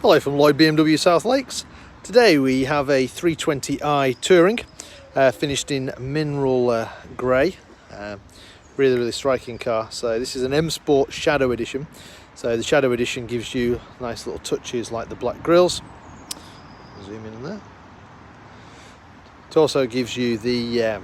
Hello from Lloyd BMW South Lakes. Today we have a 320i Touring finished in mineral grey. Really striking car. So this is an M Sport Shadow Edition. So the Shadow Edition gives you nice little touches like the black grills. Zoom in on there. It also gives you the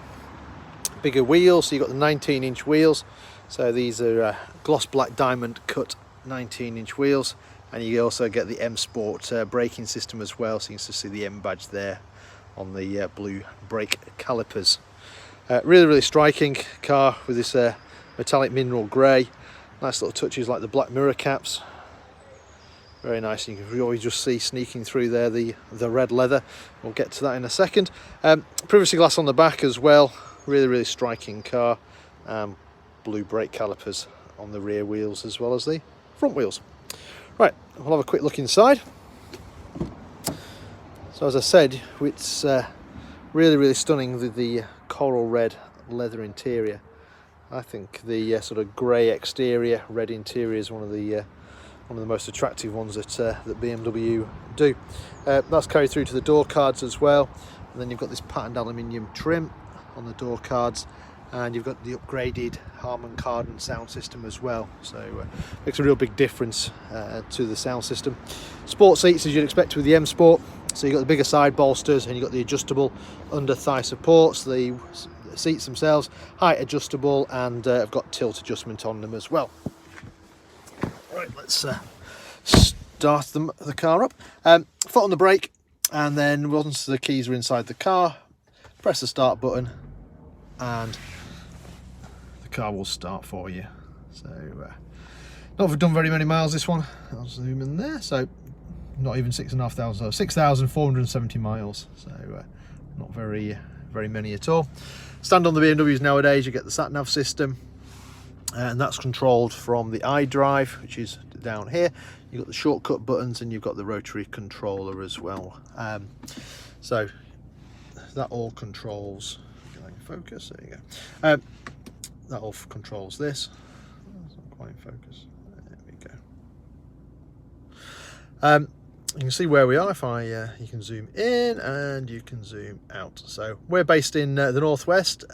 bigger wheels. So you've got the 19-inch wheels. So these are gloss black diamond cut 19-inch wheels. And you also get the M Sport braking system as well, so you can see the M badge there on the blue brake calipers. Really striking car with this metallic mineral grey. Nice little touches like the black mirror caps. Very nice. You can always just see sneaking through there the red leather. We'll get to that in a second. Privacy glass on the back as well. Really striking car. Blue brake calipers on the rear wheels as well as the front wheels. Right, we'll have a quick look inside. So as I said, it's really stunning with the coral red leather interior. I think the sort of grey exterior, red interior is one of the most attractive ones that BMW do. That's carried through to the door cards as well, and then you've got this patterned aluminium trim on the door cards. And you've got the upgraded Harman Kardon sound system as well, so makes a real big difference to the sound system. Sport seats as you'd expect with the M Sport, so you've got the bigger side bolsters and you've got the adjustable under thigh supports. The seats themselves height adjustable and have got tilt adjustment on them as well. Right, let's start the car up. Foot on the brake, and then once the keys are inside the car, press the start button and car will start for you. So not done very many miles this one. I'll zoom in there. So not even 6,500, 6,470 miles. So not very many at all. Stand on the BMWs nowadays, you get the sat nav system, and that's controlled from the iDrive, which is down here. You've got the shortcut buttons and you've got the rotary controller as well. So that all controls. Focus. There you go. That all controls this. That's not quite in focus. There we go. You can see where we are if you can zoom in and you can zoom out. So we're based in the northwest,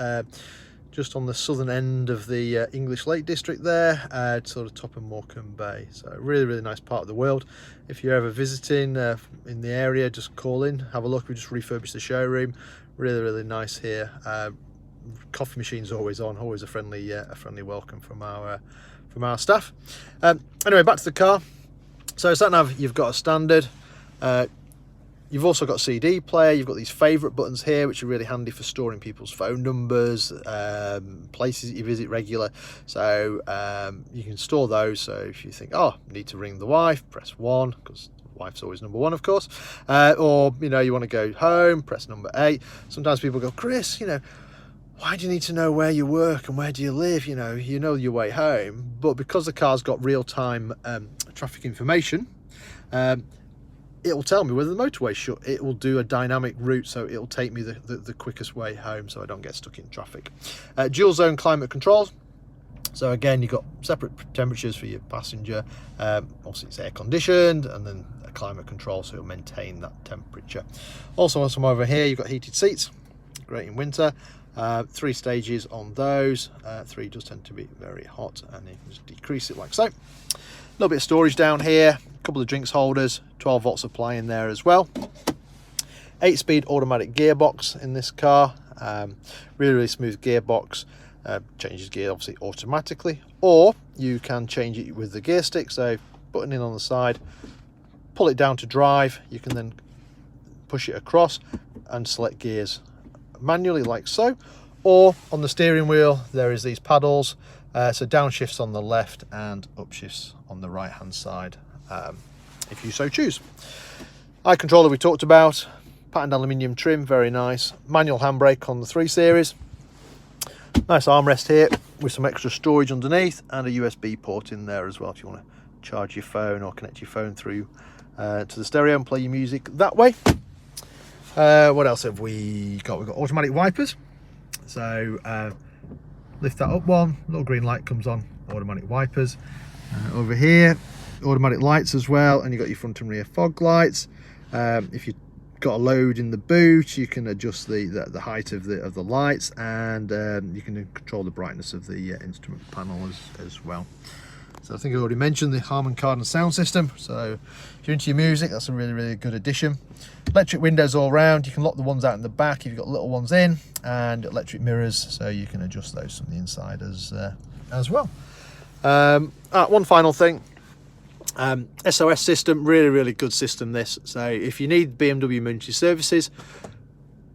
just on the southern end of the English Lake District there, sort of top of Morecambe Bay. So really nice part of the world. If you're ever visiting in the area, just call in, have a look. We just refurbished the showroom. Really nice here. Coffee machine's always on, always a friendly welcome from our staff. Anyway, back to the car. So sat nav, you've got a standard. You've also got a CD player. You've got these favourite buttons here, which are really handy for storing people's phone numbers, places that you visit regular. So you can store those. So if you think, oh, need to ring the wife, press 1, because wife's always number 1, of course. Or you want to go home, press number 8. Sometimes people go, Chris, why do you need to know where you work and where do you live? You know your way home. But because the car's got real-time traffic information, it will tell me whether the motorway's shut. It will do a dynamic route, so it will take me the quickest way home, so I don't get stuck in traffic. Dual zone climate control. So again, you've got separate temperatures for your passenger. Obviously it's air conditioned, and then a climate control, so it'll maintain that temperature. Also, once I'm over here, you've got heated seats, great in winter. 3 stages on those. 3 does tend to be very hot, and you can just decrease it like so. A little bit of storage down here, a couple of drinks holders, 12 volt supply in there as well. 8-speed automatic gearbox in this car. Really smooth gearbox. Changes gear obviously automatically, or you can change it with the gear stick. So button in on the side, pull it down to drive. You can then push it across and select gears manually like so, or on the steering wheel there is these paddles, so downshifts on the left and upshifts on the right hand side, if you so choose. Eye controller we talked about, patterned aluminium trim, very nice. Manual handbrake on the 3 Series. Nice armrest here with some extra storage underneath and a USB port in there as well if you want to charge your phone or connect your phone through to the stereo and play your music that way. What else have we got? We've got automatic wipers. So lift that up one, little green light comes on, automatic wipers. Over here automatic lights as well, and you've got your front and rear fog lights. If you've got a load in the boot, you can adjust the height of the lights, and you can control the brightness of the instrument panel as well. So I think I already mentioned the Harman Kardon sound system, so if you're into your music, that's a really good addition. Electric windows all round. You can lock the ones out in the back if you've got little ones in, and electric mirrors, so you can adjust those from the inside as well. One final thing, SOS system, really good system this. So if you need BMW emergency services,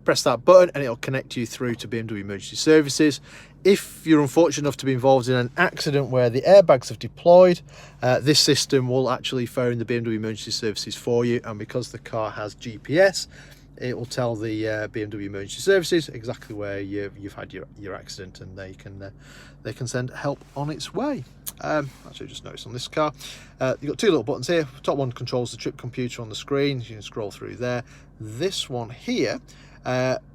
press that button and it'll connect you through to BMW emergency services. If you're unfortunate enough to be involved in an accident where the airbags have deployed, this system will actually phone the BMW emergency services for you, and because the car has GPS, it will tell the BMW emergency services exactly where you've had your accident, and they can send help on its way. Actually, just noticed on this car, you've got two little buttons here. Top one controls the trip computer on the screen. You can scroll through there. This one here,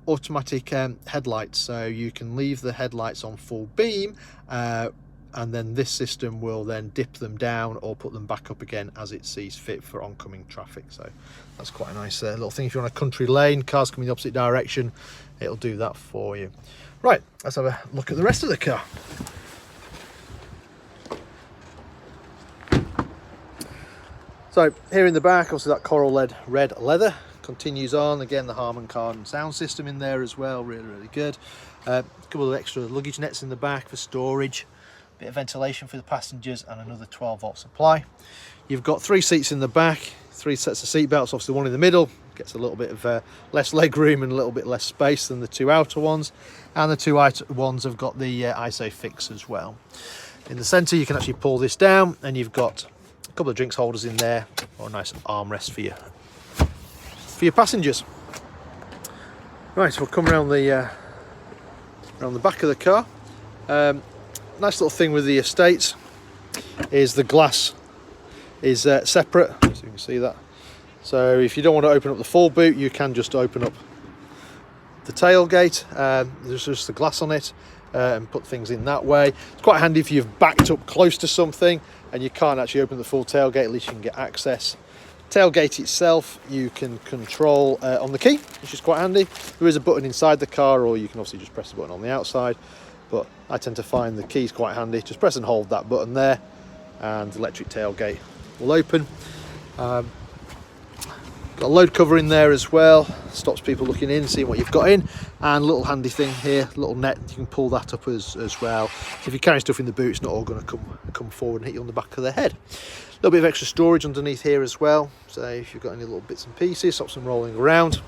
automatic headlights, so you can leave the headlights on full beam, and then this system will then dip them down or put them back up again as it sees fit for oncoming traffic. So that's quite a nice little thing. If you're on a country lane, cars coming the opposite direction, it'll do that for you. Right, let's have a look at the rest of the car. So here in the back, obviously that coral red leather continues on. Again, the Harman Kardon sound system in there as well, really good. A couple of extra luggage nets in the back for storage, bit of ventilation for the passengers, and another 12-volt supply. You've got 3 seats in the back, 3 sets of seat belts, obviously one in the middle, gets a little bit of less leg room and a little bit less space than the 2 outer ones, and the 2 outer ones have got the ISOFIX as well. In the centre you can actually pull this down, and you've got a couple of drinks holders in there, or a nice armrest for your passengers. Right, so we'll come around the back of the car. Nice little thing with the Estates is the glass is separate, so you can see that. So if you don't want to open up the full boot, you can just open up the tailgate. There's just the glass on it, and put things in that way. It's quite handy if you've backed up close to something and you can't actually open the full tailgate, at least you can get access. Tailgate itself you can control on the key, which is quite handy. There is a button inside the car, or you can obviously just press the button on the outside, but I tend to find the key's quite handy. Just press and hold that button there and the electric tailgate will open. Got a load cover in there as well, stops people looking in, seeing what you've got in, and a little handy thing here, little net, you can pull that up as well. So if you're carrying stuff in the boot, it's not all going to come forward and hit you on the back of the head. A little bit of extra storage underneath here as well, so if you've got any little bits and pieces, stops them rolling around.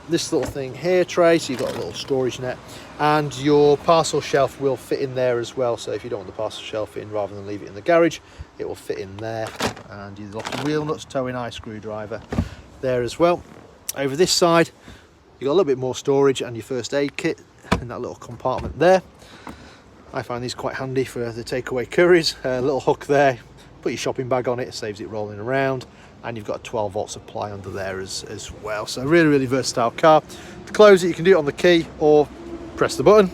This little thing here, tray, so you've got a little storage net, and your parcel shelf will fit in there as well. So if you don't want the parcel shelf in, rather than leave it in the garage, it will fit in there. And you've got the wheel nuts, towing eye screwdriver there as well. Over this side, you've got a little bit more storage and your first aid kit in that little compartment there. I find these quite handy for the takeaway curries. A little hook there, put your shopping bag on it saves it rolling around, and you've got a 12-volt supply under there as well. So really versatile car. To close it, you can do it on the key or press the button.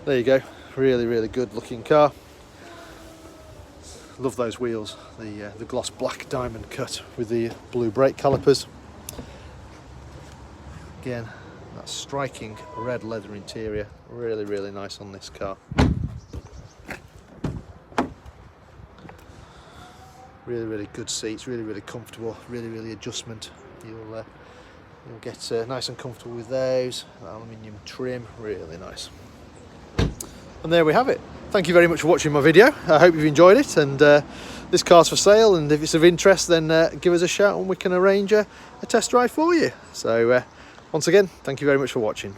There you go. Really good looking car. Love those wheels, the gloss black diamond cut with the blue brake calipers. Again, that striking red leather interior, really nice on this car. Really good seats, really comfortable, really adjustment. You'll get nice and comfortable with those. Aluminium trim, really nice. And there we have it. Thank you very much for watching my video. I hope you've enjoyed it, and this car's for sale, and if it's of interest, then give us a shout and we can arrange a test drive for you. So once again, thank you very much for watching.